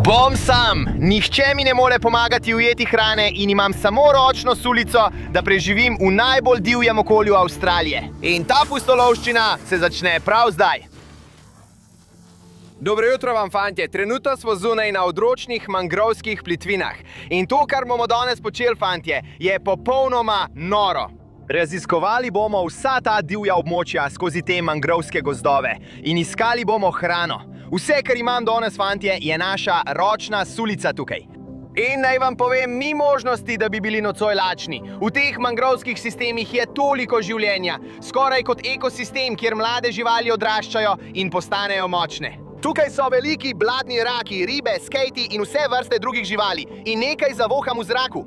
Bom sam! Nihče mi ne more pomagati ujeti hrane in imam samo ročno sulico, da preživim v najbolj divjem okolju Avstralije. In ta pustolovščina se začne prav zdaj. Dobro jutro vam, fantje. Trenutno smo zunaj na odročnih mangrovskih plitvinah. In to, kar bomo danes počeli, fantje, je popolnoma noro. Raziskovali bomo vsa ta divja območja skozi te mangrovske gozdove in iskali bomo hrano. Vse, kar imam danes, fantje, je naša ročna sulica tukaj. In naj vam povem, ni možnosti, da bi bili nocoj lačni. V teh mangrovskih sistemih je toliko življenja, skoraj kot ekosistem, kjer mlade živali odraščajo in postanejo močne. Tukaj so veliki blatni raki, ribe, skejti in vse vrste drugih živali. In nekaj zavoham v zraku.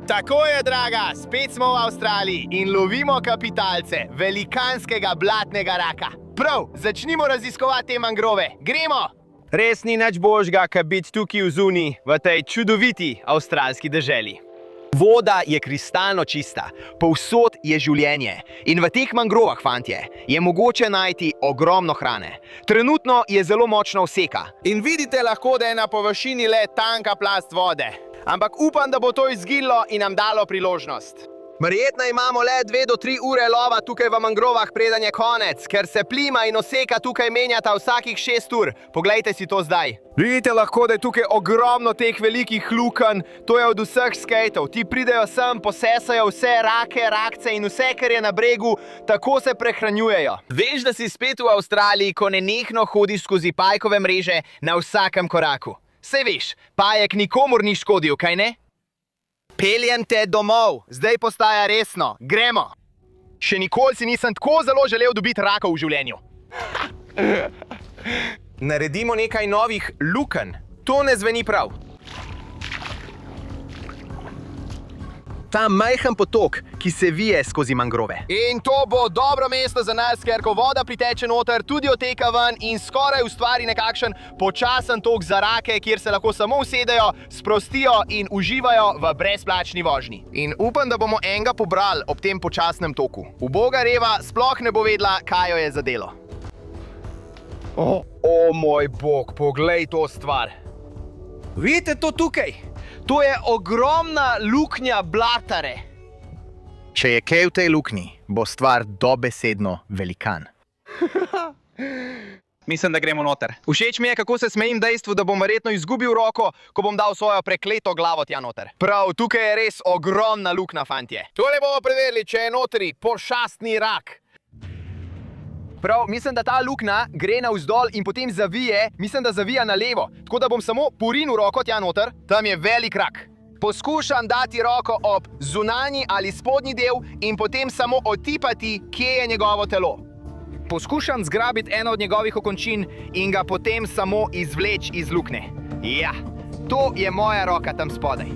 Tako je, draga, spet smo v Avstraliji in lovimo kapitalce, velikanskega blatnega raka. Prav, začnimo raziskovati te mangrove. Gremo! Res ni nič božga, ka biti tukaj vzuni, v tej čudoviti avstralski deželi. Voda je kristalno čista, povsod je življenje in v teh mangrovah, fantje, je mogoče najti ogromno hrane. Trenutno je zelo močna oseka. In vidite lahko, da je na površini le tanka plast vode. Ampak upam, da bo to izginilo in nam dalo priložnost. Verjetno imamo le 2 do 3 ure lova tukaj v mangrovah, preden je konec, ker se plima in oseka tukaj menjata vsakih 6 ur. Poglejte si to zdaj. Vidite lahko, da je tukaj ogromno teh velikih lukenj, to je od vseh skejtov. Ti pridejo sem, posesajo vse rake, rakce in vse, kar je na bregu, tako se prehranjujejo. Veš, da si spet v Avstraliji, ko nenehno hodiš skozi pajkove mreže na vsakem koraku. Saj veš, pajek nikomur ni škodil, kaj ne? Peljem te domov, zdaj postaja resno, gremo! Še nikoli si nisem tako zelo želel dobiti raka v življenju. Naredimo nekaj novih lukenj. To ne zveni prav. Ta majhen potok, ki se vije skozi mangrove. In to bo dobro mesto za nas, ker ko voda priteče noter, tudi oteka ven in skoraj ustvari nekakšen počasen tok za rake, kjer se lahko samo usedejo, sprostijo in uživajo v brezplačni vožnji. In upam, da bomo enega pobrali ob tem počasnem toku. Uboga Reva sploh ne bo vedela, kaj jo je zadelo. O moj bog, poglej to stvar. Vidite to tukaj? To je ogromna luknja blatare. Če je kaj v tej luknji, bo stvar dobesedno velikan. Mislim, da gremo noter. Všeč mi je, kako se smejim dejstvu, da bom verjetno izgubil roko, ko bom dal svojo prekleto glavo tja noter. Prav, tukaj je res ogromna luknja, fantje. Tole bomo preverili, če je notri pošastni rak. Prav, mislim, da ta luknja gre navzdol in potem zavije, mislim, da zavija na levo. Tako da bom samo porinil roko tja noter, tam je velik rak. Poskušam dati roko ob zunanji ali spodnji del in potem samo otipati, kje je njegovo telo. Poskušam zgrabiti eno od njegovih okončin in ga potem samo izvleči iz luknje. Ja, to je moja roka tam spodaj.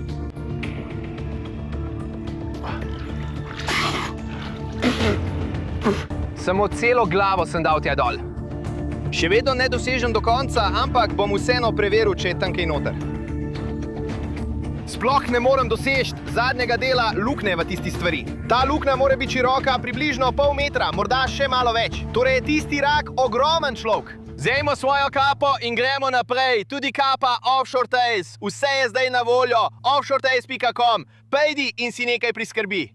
Samo celo glavo sem dal tja dol. Še vedno ne dosežem do konca, ampak bom vseeno preveril, če je tam kaj noter. Sploh ne morem doseči zadnjega dela luknje v tisti stvari. Ta luknja mora biti široka približno pol metra, morda še malo več. Torej je tisti rak ogromen človek. Vzejmo svojo kapo in gremo naprej. Tudi kapa Offshore Tales. Vse je zdaj na voljo. offshoretales.com. Pejdi in si nekaj priskrbi.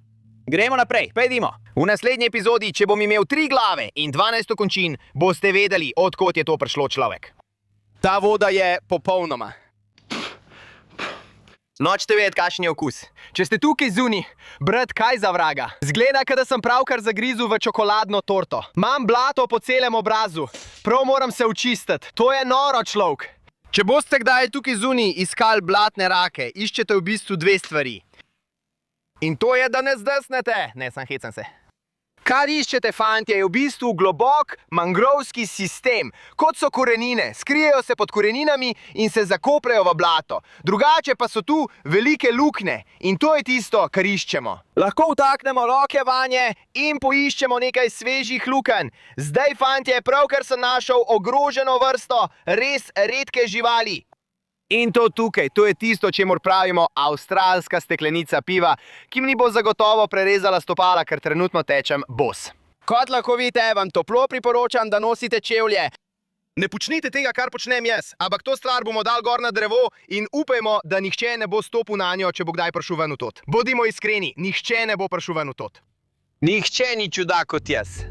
Gremo naprej, pojdimo. V naslednji epizodi, če bom imel 3 glave in 12 končin, boste vedeli, odkot je to prišlo človek. Ta voda je popolnoma. Nočete vedeti, kakšen je okus. Če ste tukaj zunaj, brat, kaj za vraga? Zgleda, da sem pravkar zagrizel v čokoladno torto. Imam blato po celem obrazu. Prav moram se očistiti. To je noro, človek. Če boste kdaj tukaj zunaj iskali blatne rake, iščete v bistvu 2 stvari. In to je, da ne zdrsnete. Ne, sam hecam se. Kar iščete, fantje, je v bistvu globok mangrovski sistem. Kot so korenine, skrijejo se pod koreninami in se zakopljajo v blato. Drugače pa so tu velike luknje in to je tisto, kar iščemo. Lahko vtaknemo roke vanje in poiščemo nekaj svežih lukenj. Zdaj, fantje, pravkar sem našel ogroženo vrsto res redke živali. In to tukaj, to je tisto, čemur pravimo avstralska steklenica piva, ki mi bo zagotovo prerezala stopala, ker trenutno tečem bos. Kot lahko vidite, vam toplo priporočam, da nosite čevlje. Ne počnite tega, kar počnem jaz, ampak to stvar bomo dal gor na drevo in upajmo, da nihče ne bo stopil na njo, če bo kdaj prišel ven v tot. Bodimo iskreni, nihče ne bo prišel ven v tot. Nihče ni čudak kot jaz.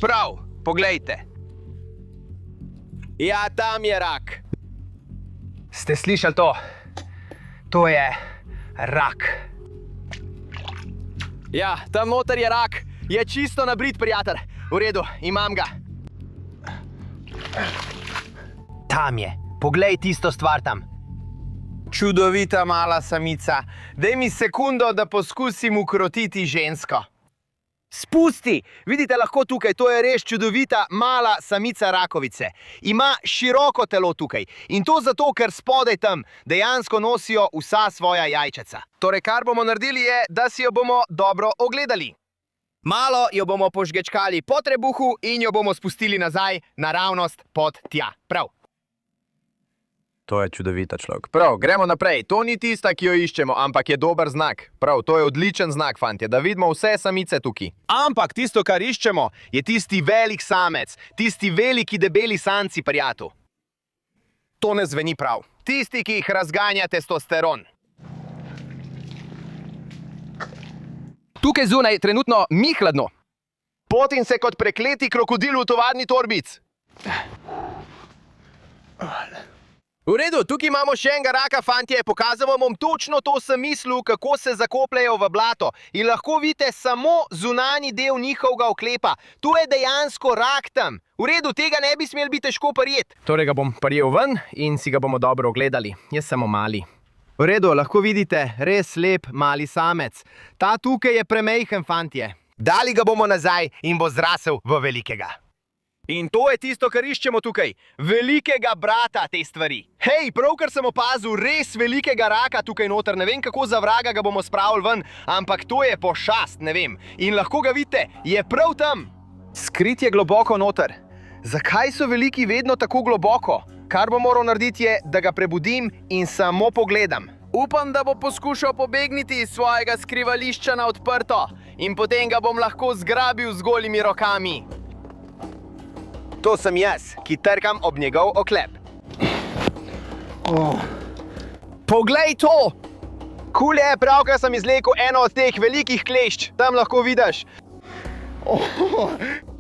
Prav, poglejte. Ja, tam je rak. Ste slišali to? To je rak. Ja, tam noter je rak. Je čisto nabrit, prijatelj. V redu, imam ga. Tam je. Poglej tisto stvar tam. Čudovita mala samica. Daj mi sekundo, da poskusim ukrotiti žensko. Spusti! Vidite lahko tukaj, to je res čudovita mala samica rakovice. Ima široko telo tukaj. In to zato, ker spodaj tam dejansko nosijo vsa svoja jajčeca. Torej, kar bomo naredili je, da si jo bomo dobro ogledali. Malo jo bomo požgečkali po trebuhu in jo bomo spustili nazaj naravnost pod tja. Prav. To je čudovita človek. Prav, gremo naprej. To ni tista, ki jo iščemo, ampak je dober znak. Prav, to je odličen znak, fantje, da vidimo vse samice tukaj. Ampak tisto, kar iščemo, je tisti velik samec, tisti veliki debeli sanci, prijatelj. To ne zveni prav. Tisti, ki jih razganja testosteron. Tukaj zunaj trenutno mi hladno. Potim se kot prekleti krokodil v tovarni torbic. V redu, tukaj imamo še enega raka, fantje. Pokazal vam točno to sem mislil, kako se zakopljajo v blato. In lahko vidite samo zunanji del njihovega oklepa. Tu je dejansko rak tam. V redu, tega ne bi smel biti težko prijeti. Torej ga bom prijel ven in si ga bomo dobro ogledali. Jaz samo mali. V redu, lahko vidite, res lep mali samec. Ta tukaj je premejhen, fantje. Dali ga bomo nazaj in bo zrasel v velikega. In to je tisto, kar iščemo tukaj. Velikega brata te stvari. Hej, pravkar sem opazil res velikega raka tukaj noter. Ne vem, kako za vraga ga bomo spravili ven, ampak to je pošast, ne vem. In lahko ga vidite, je prav tam. Skrit je globoko noter. Zakaj so veliki vedno tako globoko? Kar bom moral narediti je, da ga prebudim in samo pogledam. Upam, da bo poskušal pobegniti iz svojega skrivališča na odprto in potem ga bom lahko zgrabil z golimi rokami. To sem jaz, ki trkam ob njegov oklep. Poglej to! Kul je, pravkar sem izlekel eno od teh velikih klešč. Tam lahko vidiš.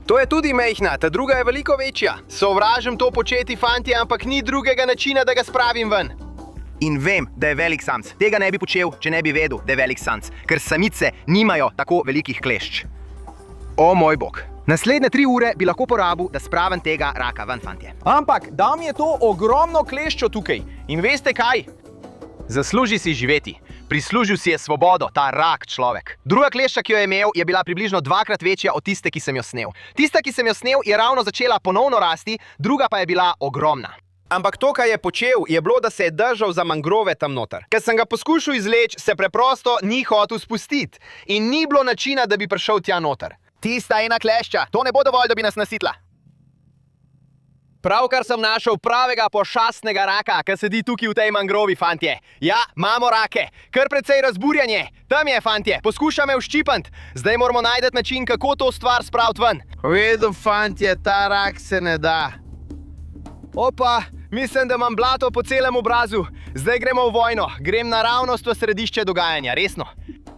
To je tudi mejhna, ta druga je veliko večja. Sovražim to početi, fantje, ampak ni drugega načina, da ga spravim ven. In vem, da je velik samc. Tega ne bi počel, če ne bi vedel, da je velik samc. Ker samice nimajo tako velikih klešč. O moj bog. Naslednje 3 ure bi lahko porabil, da spravim tega raka ven, fantje. Ampak, dam je to ogromno kleščo tukaj. In veste kaj? Zasluži si živeti. Prislužil si je svobodo, ta rak človek. Druga klešča, ki jo je imel, je bila približno 2-krat večja od tiste, ki sem jo snel. Tista, ki sem jo snel, je ravno začela ponovno rasti, druga pa je bila ogromna. Ampak to, kar je počel, je bilo, da se je držal za mangrove tam noter. Ker sem ga poskušal izleči, se preprosto ni hotel spustiti. In ni bilo načina, da bi prišel tja noter. Tista ena klešča, to ne bo dovolj, da bi nas nasitla. Pravkar sem našel pravega pošastnega raka, ki sedi tukaj v tej mangrovi, fantje. Ja, imamo rake. Kar precej razburjanje. Tam je, fantje. Poskuša me vščipant. Zdaj moramo najti način, kako to stvar spraviti ven. Vedo, fantje, ta rak se ne da. Opa, mislim, da imam blato po celem obrazu. Zdaj gremo v vojno. Grem naravnost v središče dogajanja, resno.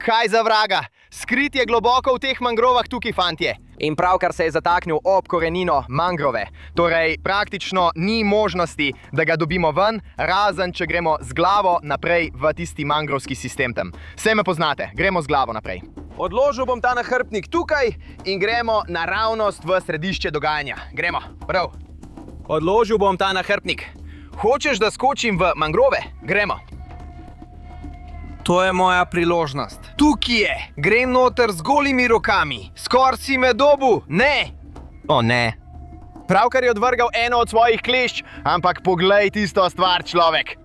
Kaj za vraga? Skrit je globoko v teh mangrovah tukaj, fantje. In pravkar se je zataknil ob korenino mangrove. Torej, praktično ni možnosti, da ga dobimo ven, razen če gremo z glavo naprej v tisti mangrovski sistem tam. Vse me poznate, gremo z glavo naprej. Odložil bom ta nahrbtnik tukaj in gremo naravnost v središče dogajanja. Gremo, prav. Odložil bom ta nahrbtnik. Hočeš, da skočim v mangrove? Gremo. To je moja priložnost. Tukaj je. Grem noter z golimi rokami. Skor si me dobil. Ne. O ne. Pravkar je odvrgal eno od svojih klešč, ampak poglej tisto stvar, človek.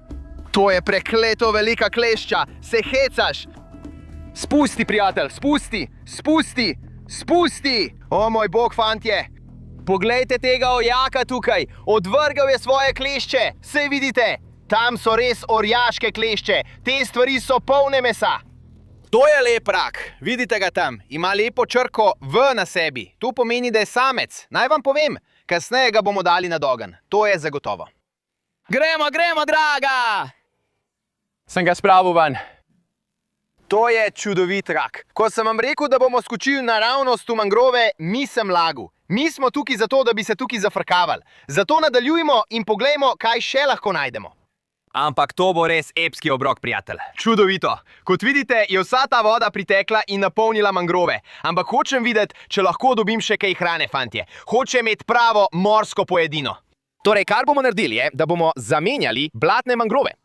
To je prekleto velika klešča. Se hecaš. Spusti, prijatelj, spusti. Spusti. Spusti. O moj bog, fantje. Poglejte tega ojaka tukaj. Odvrgal je svoje klešče. Saj vidite. Tam so res orjaške klešče. Te stvari so polne mesa. To je lep rak. Vidite ga tam. Ima lepo črko V na sebi. To pomeni, da je samec. Naj vam povem, kasneje ga bomo dali na ogenj. To je zagotovo. Gremo, draga! Sem ga spravil ven. To je čudovit rak. Ko sem vam rekel, da bomo skočili naravnost v mangrove, nisem lagal. Mi smo tukaj zato, da bi se tukaj zafrkavali. Zato nadaljujmo in poglejmo, kaj še lahko najdemo. Ampak to bo res epski obrok, prijatelj. Čudovito. Kot vidite, je vsa ta voda pritekla in napolnila mangrove. Ampak hočem videti, če lahko dobim še kaj hrane, fantje. Hočem imeti pravo morsko pojedino. Torej, kar bomo naredili je, da bomo zamenjali blatne mangrove.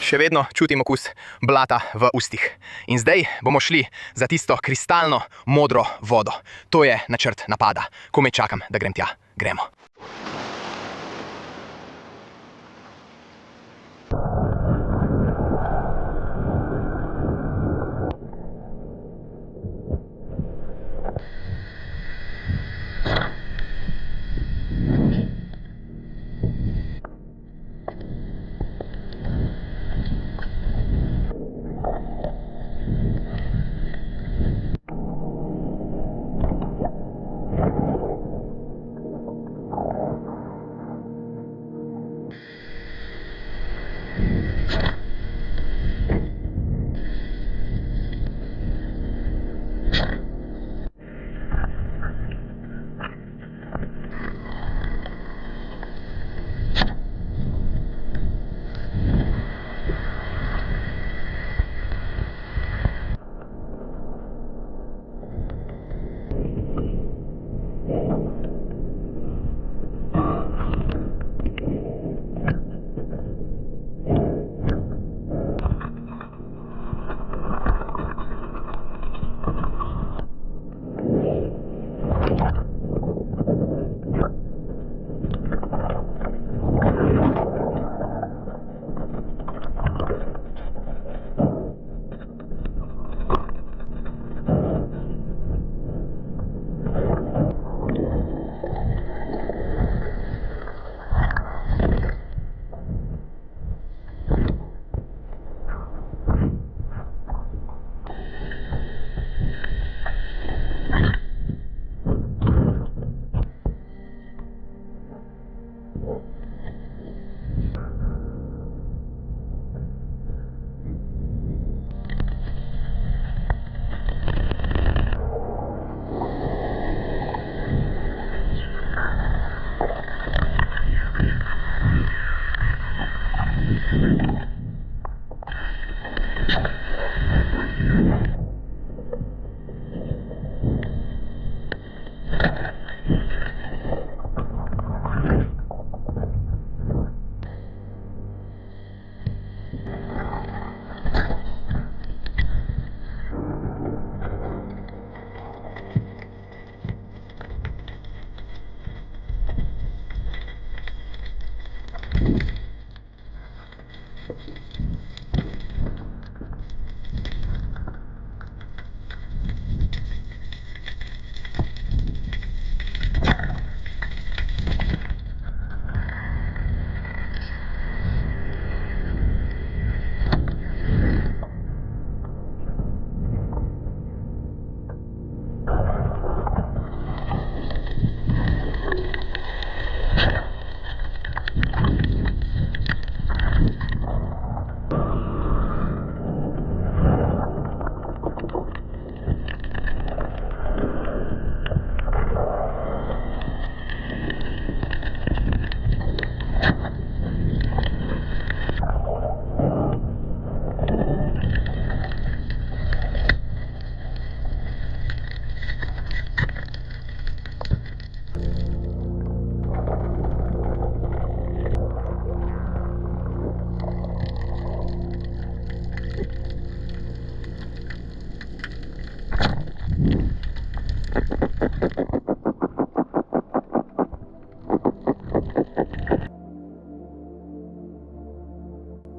Še vedno čutim okus blata v ustih. In zdaj bomo šli za tisto kristalno modro vodo. To je načrt napada. Komaj čakam, da grem tja. Gremo.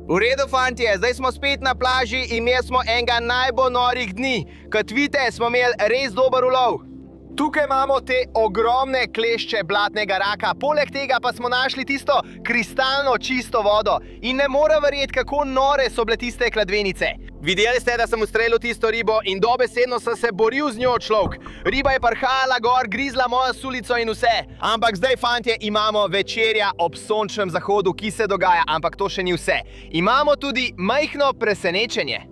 V redu, fantje, zdaj smo spet na plaži in imeli smo enega najbolj norih dni. Kot vidite, smo imeli res dober ulov. Tukaj imamo te ogromne klešče blatnega raka, poleg tega pa smo našli tisto kristalno čisto vodo in ne morem verjeti, kako nore so bile tiste kladvenice. Videli ste, da sem ustrelil tisto ribo in dobesedno sem se boril z njo, človek. Riba je parhala gor, grizla mojo sulico in vse. Ampak zdaj, fantje, imamo večerja ob sončnem zahodu, ki se dogaja, ampak to še ni vse. Imamo tudi majhno presenečenje.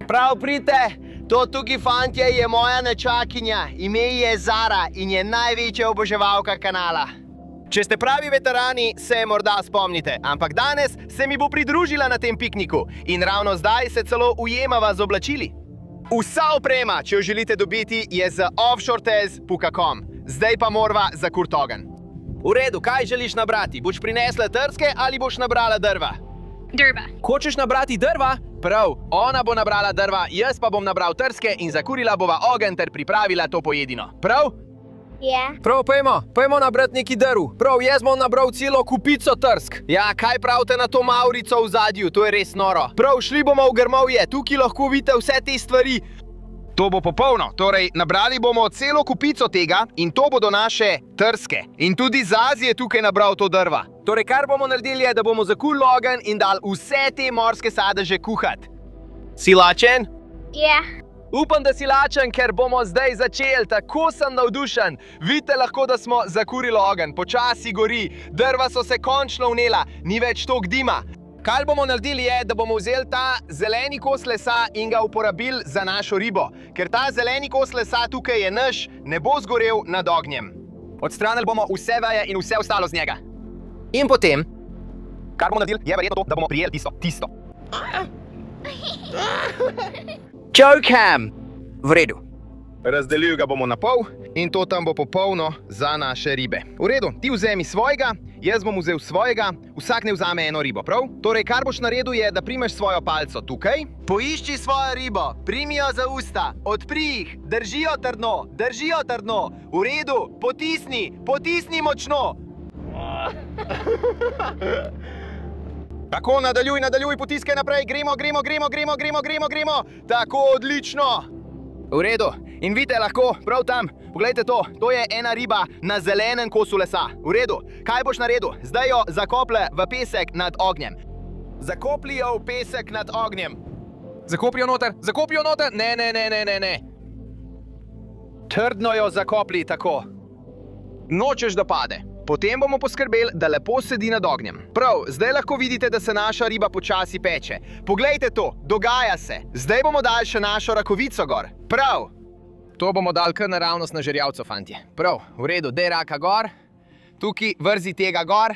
Prav prite, to tukaj, fantje, je moja nečakinja. Ime je Zara in je največja oboževalka kanala. Če ste pravi veterani, se morda spomnite, ampak danes se mi bo pridružila na tem pikniku in ravno zdaj se celo ujemava z oblačili. Vsa oprema, če jo želite dobiti, je z offshoretez.com. Zdaj pa morava za kurt ogenj. V redu, kaj želiš nabrati? Boš prinesla trske ali boš nabrala drva? Drva. Hočeš nabrati drva? Prav, ona bo nabrala drva, jaz pa bom nabral trske in zakurila bova ogenj ter pripravila to pojedino. Prav? Ja. Prav, pojmo nabrati neki drv. Prav, jaz bom nabral celo kupico trsk. Ja, kaj pravite na to Maurico v zadju? To je res noro. Prav, šli bomo v grmovje, tukaj lahko vidite vse te stvari. To bo popolno, torej nabrali bomo celo kupico tega in to bodo naše trske. In tudi Zazi je tukaj nabral to drva. Torej, kar bomo naredili je, da bomo zakurili ogenj in dali vse te morske sadeže kuhati. Si lačen? Ja. Upam, da si lačen, ker bomo zdaj začeli, tako sem navdušen. Vidite lahko, da smo zakurili ogenj, počasi gori, drva so se končno vnela, ni več toliko dima. Kaj bomo naredili je, da bomo vzeli ta zeleni kos lesa in ga uporabili za našo ribo, ker ta zeleni kos lesa tukaj je naš, ne bo zgorel nad ognjem. Odstranili bomo vse veje in vse ostalo z njega. In potem, kar bomo naredili, je verjetno to, da bomo prijeli tisto. Čokam! V redu. Razdelil ga bomo na pol in to tam bo popolno za naše ribe. V redu, ti vzemi svojega, jaz bom vzel svojega, vsak ne vzame eno ribo, prav? Torej, kar boš naredil je, da primeš svojo palco tukaj, poišči svojo ribo, primi jo za usta, odpri jih, drži jo trdno, v redu, potisni močno. Tako, nadaljuj, potiskaj naprej, gremo. Tako, odlično. V redu, in vidite lahko, prav tam, poglejte to je ena riba na zelenem kosu lesa. V redu, kaj boš naredil? Zdaj jo zakople v pesek nad ognjem. Zakopli jo v pesek nad ognjem. Zakopi jo noter, ne. Trdno jo zakopli, tako. Nočeš, da pade. Potem bomo poskrbeli, da lepo sedi nad ognjem. Prav, zdaj lahko vidite, da se naša riba počasi peče. Poglejte to, dogaja se. Zdaj bomo dali še našo rakovico gor. Prav. To bomo dali kar naravnost na žerjavco, fantje. Prav, v redu, dej raka gor. Tukaj vrzi tega gor.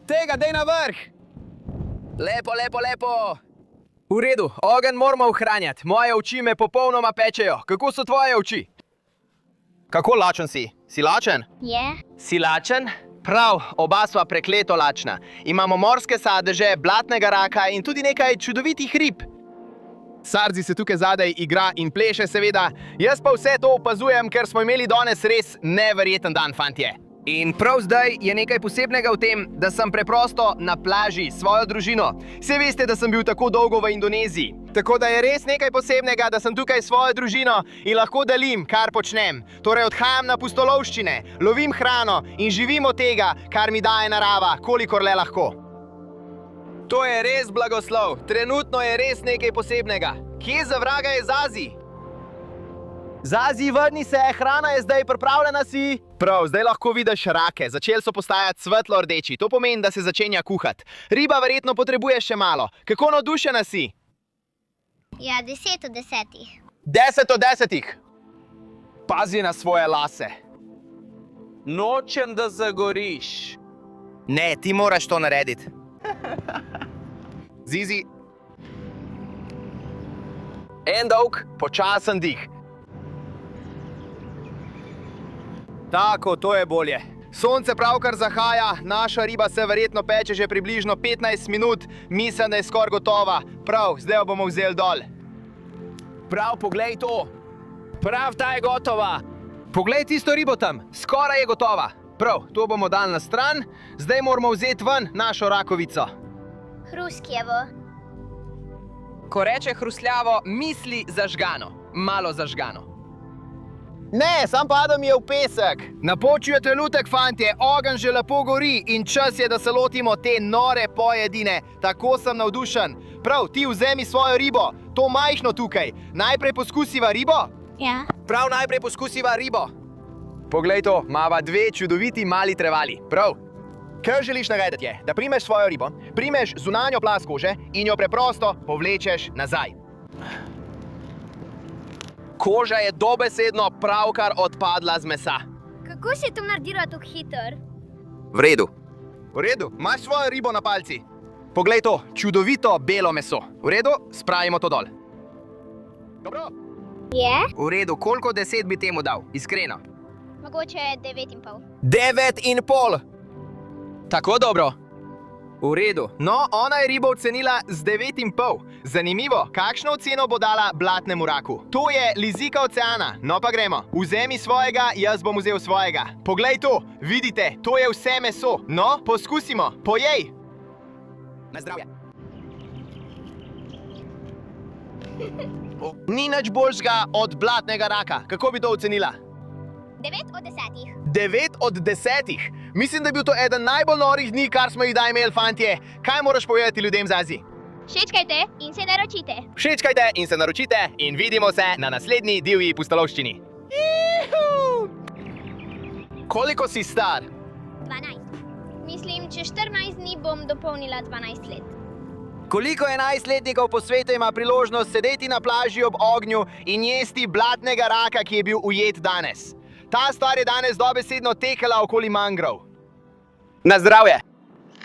Tega dej na vrh. Lepo. V redu, ogenj moramo ohranjati. Moje oči me popolnoma pečejo. Kako so tvoje oči? Kako lačen si? Si lačen? Ja. Si lačen? Prav, oba sva prekleto lačna. Imamo morske sadeže, blatnega raka in tudi nekaj čudovitih rib. Sarzi se tukaj zadaj igra in pleše seveda. Jaz pa vse to opazujem, ker smo imeli danes res neverjeten dan, fantje. In prav zdaj je nekaj posebnega v tem, da sem preprosto na plaži s svojo družino. Saj veste, da sem bil tako dolgo v Indoneziji. Tako da je res nekaj posebnega, da sem tukaj s svojo družino in lahko delim, kar počnem. Torej odhajam na pustolovščine, lovim hrano in živim od tega, kar mi daje narava, kolikor le lahko. To je res blagoslov. Trenutno je res nekaj posebnega. Kje za vraga je Zazi? Zazi, vrni se, hrana je zdaj pripravljena si. Prav, zdaj lahko vidiš rake, začeli so postajati svetlo rdeči, to pomeni, da se začenja kuhati. Riba verjetno potrebuje še malo. Kako navdušena si? Ja, 10 od 10. 10 od 10. Pazi na svoje lase. Nočem, da zagoriš. Ne, ti moraš to narediti. Zizi. En dolg, počasen dih. Tako, to je bolje. Sonce pravkar zahaja, naša riba se verjetno peče že približno 15 minut, mislim, da je skoraj gotova. Prav, zdaj jo bomo vzeli dol. Prav, poglej to. Prav, ta je gotova. Poglej tisto ribo tam, skoraj je gotova. Prav, to bomo dali na stran, zdaj moramo vzeti ven našo rakovico. Hruskjevo. Ko reče hrustljavo, misli zažgano, malo zažgano. Ne, sam padam je v pesek. Napočil je trenutek, fantje, ogenj že lepo gori in čas je, da se lotimo te nore pojedine. Tako sem navdušen. Prav, ti vzemi svojo ribo, to majhno tukaj. Najprej poskusiva ribo? Ja. Prav, najprej poskusiva ribo. Poglej to, mava dve čudoviti mali trevali. Prav. Kar želiš narediti je, da primeš svojo ribo, primeš zunanjo plast kože in jo preprosto povlečeš nazaj. Koža je dobesedno pravkar odpadla z mesa. Kako si to naredila tako hitro? V redu. V redu, imaš svojo ribo na palci. Poglej to, čudovito belo meso. V redu, spravimo to dol. Dobro. Je? V redu, koliko 10 bi temu dal? Iskreno. Mogoče 9,5. 9,5. Tako dobro. V redu. No, ona je ribo ocenila z 9,5. Zanimivo, kakšno oceno bo dala blatnemu raku? To je lizika oceana. No pa gremo. Vzemi svojega, jaz bom vzel svojega. Poglej to, vidite, to je vse meso. No, poskusimo, pojej. Na zdravje. Ni nič boljšega od blatnega raka. Kako bi to ocenila? 9 od 10. 9 od 10. Mislim, da je bil to eden najbolj norih dni, kar smo jih daj imeli, fantje. Kaj moraš povedati ljudem z Azije? Všečkajte in se naročite. Všečkajte in se naročite in vidimo se na naslednji divji pustolovščini. Koliko si star? 12. Mislim, čez 14 dni bom dopolnila 12 let. Koliko 11-letnikov po svetu ima priložnost sedeti na plaži ob ognju in jesti blatnega raka, ki je bil ujet danes? Ta stvar je danes dobesedno tekala okoli mangrov. Na zdravje!